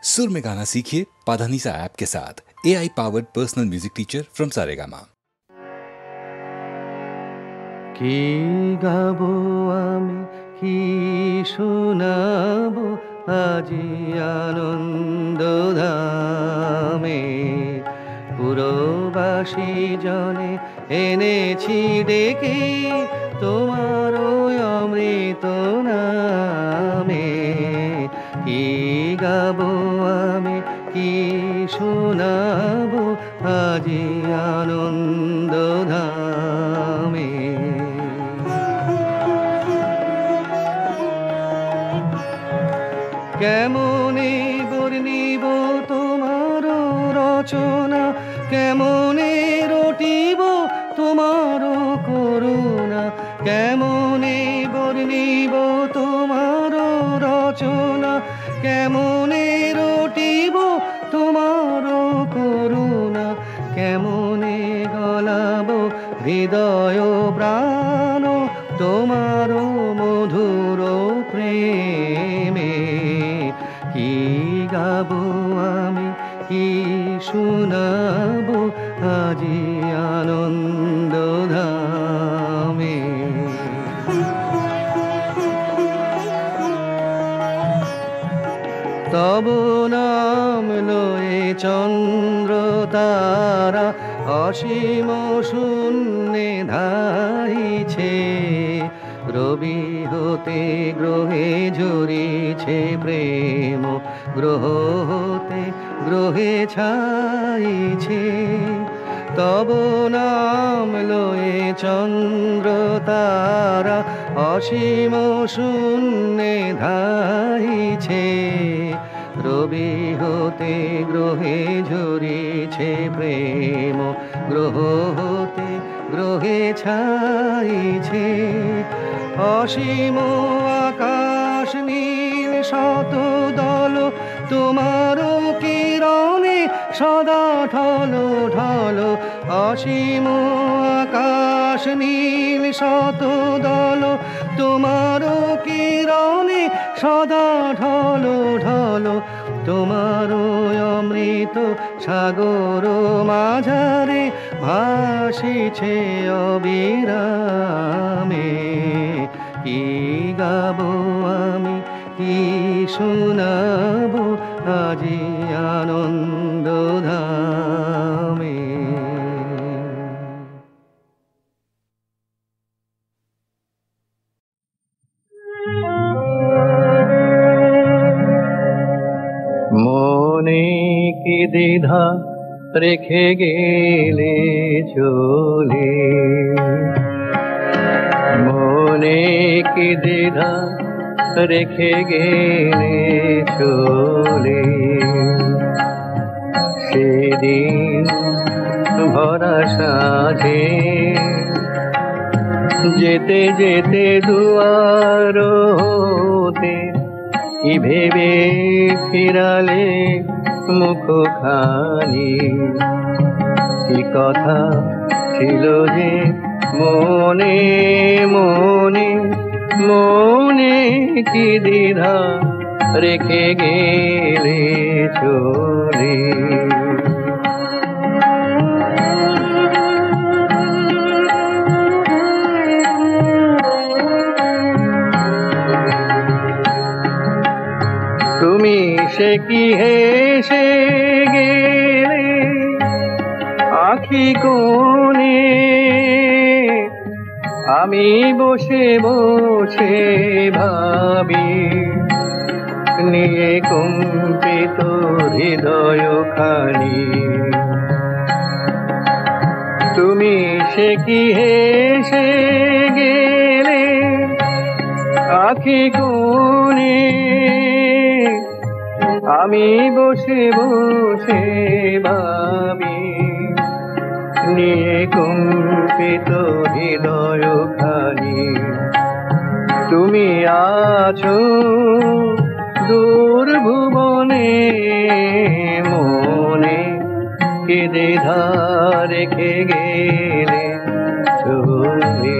सुर में गाना सीखिए पाधानीसा ऐप के साथ। AI powered personal music teacher from Saregama. কি গাবো আমি কি শোনাবো আজি আনন্দ ধামে পুরবাসী জনে এনেছি ডেকে তোমার অমৃত নামে। কি গাবো আমি কি শোনাবো আজি আনন্দ ধামে। কেমনে বর্ণিব তোমার রচনা, কেমনে রটিব তোমার করুণা, কেমনে বর্ণিব তোমার রচনা, কেমনে রটিব তোমার করুণা, কেমনে গলাব হৃদয় প্রাণ তোমার মধুর প্রেমে। কি গাবো আমি কি শোনাবো আজি আনন্দ ধামে। তব নাম লয়ে চন্দ্র তারা অসীম শূন্যে ধাইছে, রবি হতে গ্রহে ঝরিছে প্রেম, গ্রহ হতে গ্রহে ছাইছে। তব নাম লয়ে চন্দ্র তারা অসীম শূন্যে ধাইছে, রবি হতে গ্রহে ঝরিছে প্রেম, গ্রহ হতে গ্রহে ছাইছে। অসীম আকাশ নীল শত দল তোমার কিরণে সদা ঢল ঢল, অসীম আকাশ নীল শত দল তোমার কিরণে সদা ঢল ঢল। তোমার অমৃত সাগর মাঝারে ভাসিছে অবিরামে। কি গাবো আমি কি শোনাবো আজি আনন্দ ধামে। মনে কি দ্বিধা রেখে গেলে চলে, মনে কি দ্বিধা রেখে গেলে চলে, সেদিন ভরা সাজে যেতে যেতে দুয়ার হতে কি ভেবে ফিরালে মুখখানি। কি কথা ছিল যে মনে মনে, মনে কি দ্বিধা রেখে গেলে চলে। তুমি সে কি হেসে গেলে আখি কোণে, আমি বসে বসে ভাবি নিয়ে কম্পিত হৃদয় খানি। তুমি সে কি হেসে গেলে আখি কোণে, আমি বসে বসে ভাবি নিয়ে কম্পিত হৃদয় খানি। তুমি আছো দূর ভুবনে, মনে কি দ্বিধা রেখে গেলে চলে।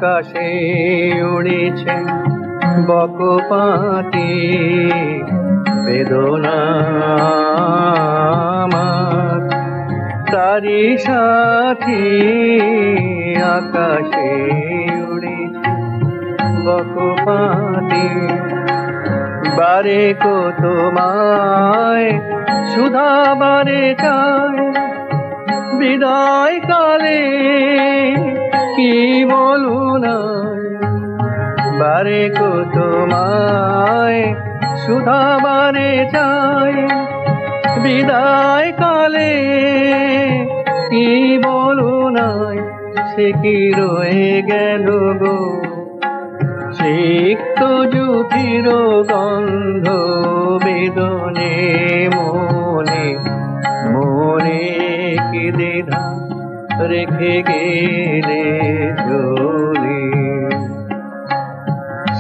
আকাশে উড়েছে বকপাতি বেদনা আমার তারি সাথী আকাশে উড়েছে বকপাতি বারে কো তোমায় সুধা বারে চায় বিদায় কালে কি বলু না বারে কো তোমায় সুধা বারে চায় বিদায় কালে কি বলু নাই সে কি রয়ে গেল গো সিক্ত জুথির গন্ধ বেদনে মনে মনে কি দ্বিধা রেখে গেলে চলে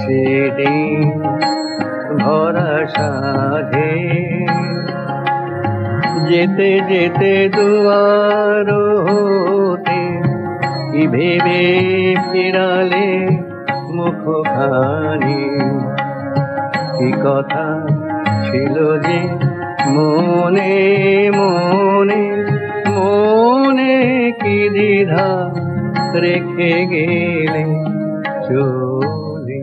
সেদিন ভরা সাধে যেতে যেতে দুয়ার হতে কি ভেবে ফিরালে মুখখানি কি কথা ছিল যে মনে মনে মনে কি দ্বিধা রেখে গেলে চলে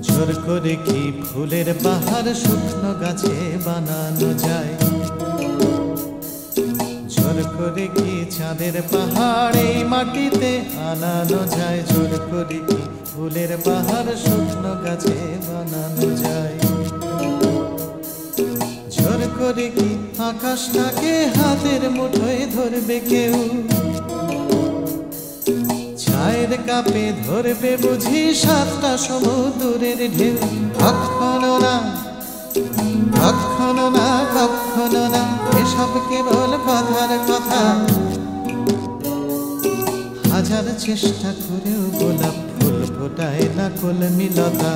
জোর করে কি ফুলের বাহার শুকনো গাছে বানানো যায় জোর করে কি চাঁদের পাহাড় এই মাটিতে আনানো যায় জোর করে কি ফুলের বাহার শুকনো গাছে বানানো যায় জোর করে কি আকাশটাকে হাতের মুঠোয় ধরবে কেউ চায়ের কাপে ধরবে বুঝি সাতটা সমুদ্রের ঢেউ কখনো না কখনো না কখনো না এসব কেবল কথার কথা হাজার চেষ্টা করেও গোলাপ ফুল ফোটায় না কলমিলতা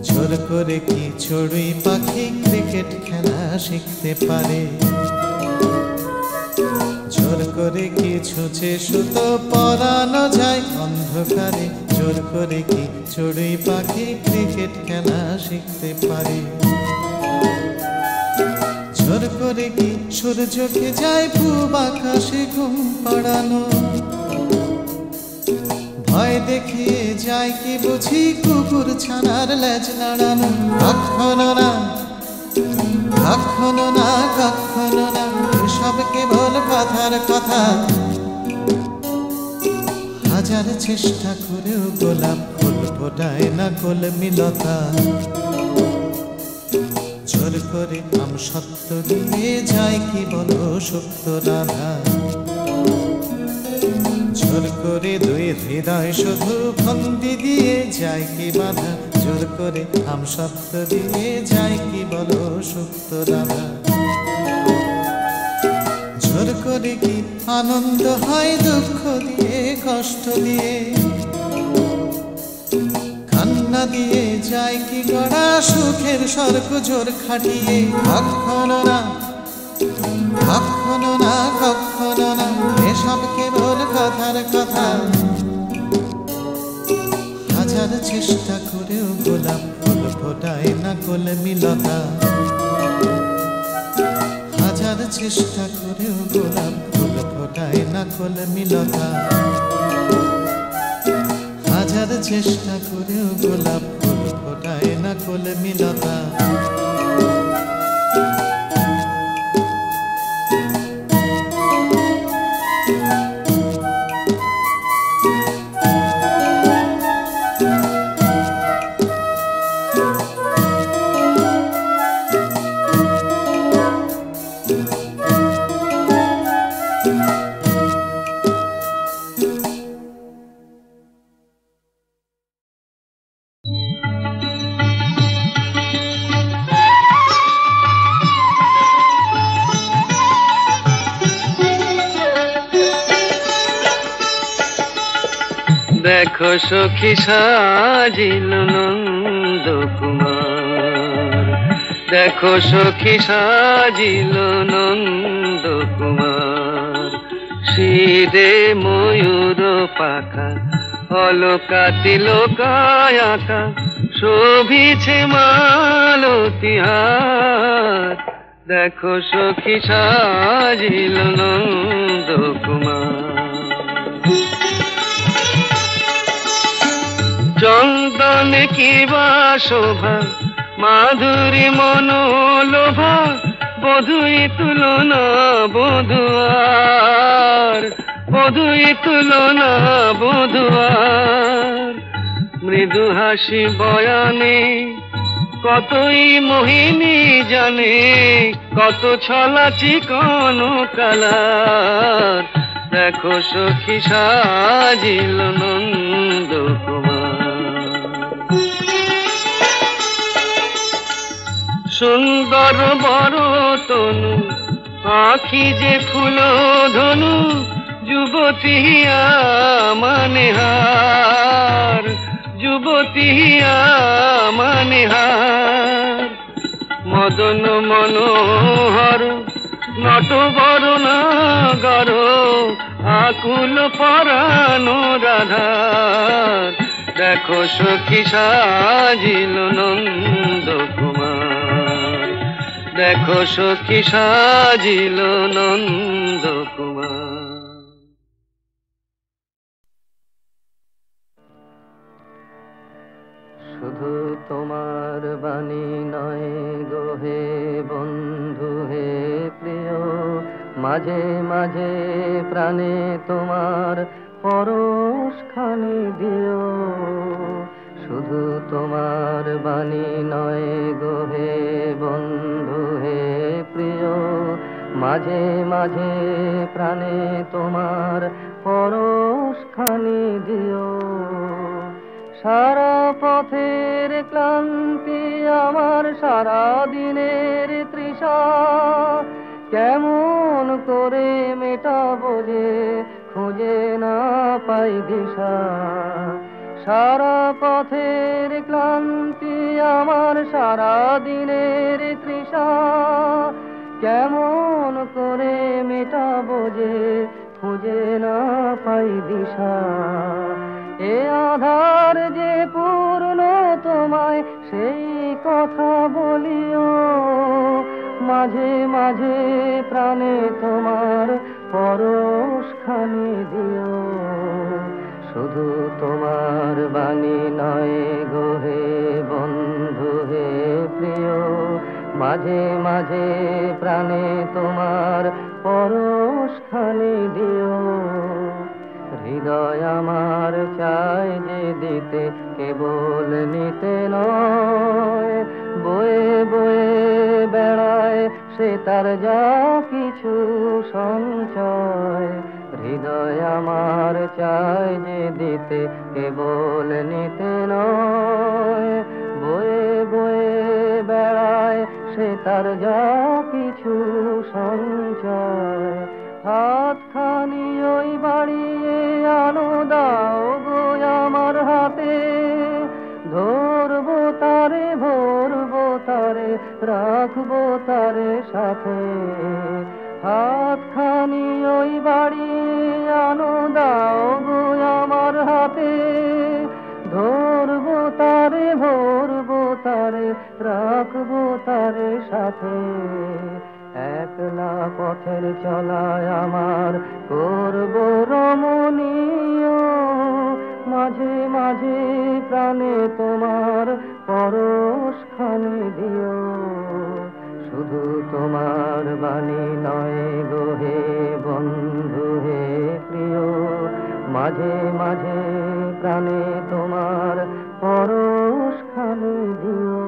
জোর করে কি চড়ুই পাখি ক্রিকেট খেলা শিখতে পারে জোর করে কি ছুঁচে সুতো পরানো যায় অন্ধকারে জোর করে কি চড়ুই পাখি ক্রিকেট খেলা শিখতে পারে জোর করে কি সূর্যকে যায় পূব আকাশে ঘুম পাড়ানো ভয় দেখিয়ে যায় কি বুঝি কুকুর ছানার লেজ নাড়ানো কখনো না কখনো না কখনো না এসব কেবল কথার কথা হাজার চেষ্টা করেও গোলাপ ফুল ফোটায় না কলমিলতা জোর করে আম সত্য দিয়ে যায় কি বলো সত্য রাধা জোর করে দুই হৃদয় শুধু ফন্দি দিয়ে যায় কি বাধা জোর করে আম সত্য দিয়ে যায় কি বলো সত্য রাধা জোর করে কি আনন্দ হয় দুঃখ দিয়ে কষ্ট দিয়ে কান্না দিয়ে যায় কি গড়া সুখের স্বর্গ জোর খাটিয়ে কখনো না কখনো না কখনো না এসব কেবল কথার কথা হাজার চেষ্টা করেও গোলাপ ফুল ফোটায় না কলমিলতা হাজার চেষ্টা করেও গোলাপ ফুল ফোটায় না কলমিলতা হাজার চেষ্টা করেও গোলাপ ফুল ফোটায় না কলমিলতা দেখো সখী সাজিল নন্দ কুমার দেখো সখী সাজিল নন্দ কুমার, শিরে ময়ূর পাখা, অলকাতি লোকায় আঁকা, শোভিছে মালতিহার। দেখো সখী সাজিল নন্দ কুমার। চন্দন কিবা শোভা, মাধুরী মনোলোভা, বধুই তুলনা বধুয়ার, বধুই তুলনা বধুয়ার। মৃদু হাসি বয়ানে কতই মোহিনী জানে, কত ছলা চিকন কালার। দেখো সখী সাজিল নন্দ কুমার। সুন্দর বড় তনু, আখি যে ফুল ধনু, যুবতী মানে হার, যুবতী মানে হার। মদন মনোহর নটবর নাগর, আকুল পরানো রাধার। দেখো সখী সাজিল নন্দ কুমার, দেখো সখী সাজিল নন্দ কুমার। শুধু তোমার বাণী নয় গো হে বন্ধু হে প্রিয়, মাঝে মাঝে প্রাণে তোমার পরশখানি দিও। শুধু তোমার বাণী নয় গো হে বন্ধু হে প্রিয়, মাঝে মাঝে প্রাণে তোমার পরশখানি দিও। সারা পথের ক্লান্তি আমার, সারা দিনের তৃষা, কেমন করে মেটাবো যে খুঁজে না পাই দিশা। সারা পথের ক্লান্তি আমার, সারা দিনের তৃষা, কেমন করে মেটাবো যে খুঁজে না পাই দিশা। এ আধার যে পূর্ণ তোমায় সেই কথা বলিও, মাঝে মাঝে প্রাণে তোমার পরশখানি দিও। শুধু তোমার বাণী নয় গো হে বন্ধু হে প্রিয়, মাঝে মাঝে প্রাণে তোমার পরশখানি দিও। হৃদয় আমার চায় যে দিতে, কেবল নিতে নয়, বয়ে বয়ে বেড়ায় সে তার যা কিছু সঞ্চয়। হৃদয় আমার চায় যে দিতে, কেবল নিতে নয়, বয়ে বয়ে বেড়ায় সে তার যা কিছু সঞ্চয়। হাতখানি ওই বাড়িয়ে আনো দাও গো আমার হাতে, ধরবো তারে ভরবো তারে, রাখবো তারে সাথে। হাতখানি ওই বাড়িয়ে আনো দাও গো আমার হাতে, ধরবো তারে ভরবো তারে, রাখবো তারে সাথে। একলা পথের চলায় আমার করবো রমণীয়, মাঝে মাঝে প্রাণে তোমার পরশখানি দিও। শুধু তোমার বাণী নয় গো হে বন্ধু হে প্রিয়, মাঝে মাঝে প্রাণে তোমার পরশখানি দিও।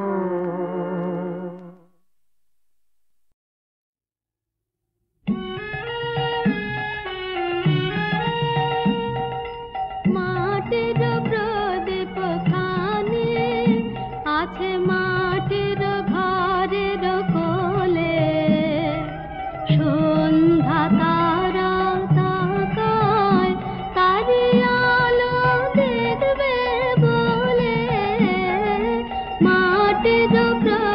মাঠে